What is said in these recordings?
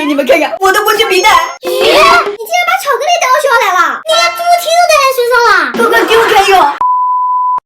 你们看看我的文具笔袋。咦，你竟然把巧克力带到学校来了，你连猪蹄都带来学校了，快快给我看用！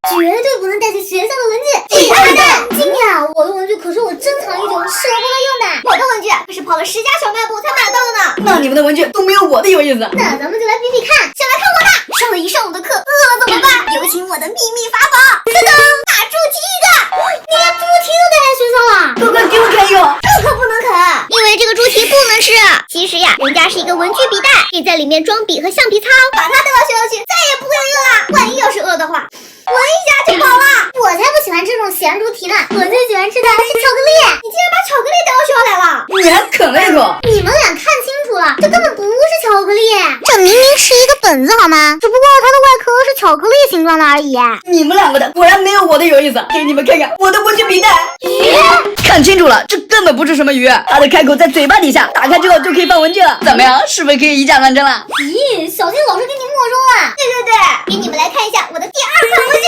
绝对不能带去学校的文具。李二蛋，今天我的文具可是我珍藏已久，舍不得用的。我的文具可是跑了10家小卖部才买到的呢。那你们的文具都没有我的有意思。那咱们就来比比看，想来看我的。上了一上午的课，饿了怎么办？有请我的秘密法宝，噔噔，大猪蹄一个。你连猪蹄都带来学校了，快快给我看用！这可不能啃，因为这个猪蹄不能吃。其实呀，人家是一个文具笔袋，可以在里面装笔和橡皮擦，把它带到学校去，再也不会饿了。万一要是饿的话，闻一下就饱了。我才不喜欢吃这种咸猪蹄呢，我最喜欢吃的是巧克力。你竟然把巧克力带到学校来了，你还啃了一口！你们俩看清楚了，这根本不是巧克力，这明明是一个本子好吗？只不过它的外壳是巧克力形状的而已。你们两个的果然没有我的有意思，给你们看看我的文具笔袋。看清楚了，这根本不是什么鱼，它的开口在嘴巴底下，打开之后就可以放文具了。怎么样，是不是可以以假乱真了？咦，小心老师给你没收了。对，给你们来看一下我的第2款文具，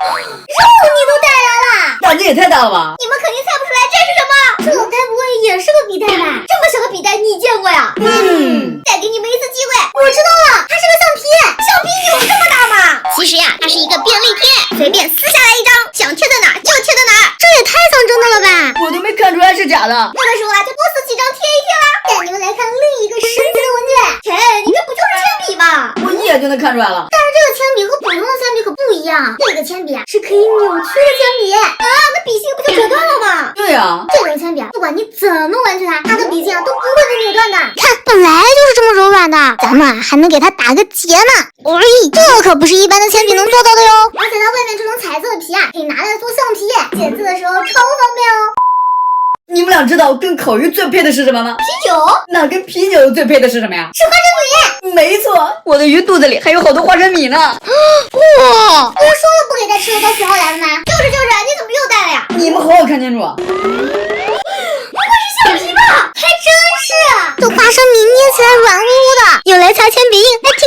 肉你都带来了，胆子也太大了吧！你们肯定猜不出来这是什么，这该不会也是个笔袋吧？这么小的笔袋你见过呀？再给你们一次机会，我知道了，它是个橡皮。橡皮有这么大吗？其实呀，它是一个便利贴，随便撕下来一张，想贴在哪儿就贴在哪儿，这也太像真的了吧？我都没看出来是假的。那个时候啊，就多撕几张贴一贴啦。带你们来看另一个神奇的文具，切，你这不就是铅笔吗？我一眼就能看出来了。但是这个铅笔和普通的铅笔可不一样，这个铅笔啊是可以扭曲的铅笔啊，那笔芯不就折断了吗？对呀，这种铅笔啊，不管你怎么弯曲它，它的笔芯啊都不会被扭断的。看，本来就是这么柔软的，咱们啊还能给它打个结呢。这可不是一般的铅笔能做到的哟。而且它外面这种彩色的皮啊，可以拿来做橡皮，写字的时候超方便哦。你们俩知道跟烤鱼最配的是什么吗？啤酒？那跟啤酒最配的是什么呀？是花生米。没错，我的鱼肚子里还有好多花生米呢。哇！不是说了不给带吃的到学校来了吗？就是，你怎么又带了呀？你们好好看清楚。不会是橡皮吧？还真是，这花生米捏起来软乎乎的，用来擦铅笔印还真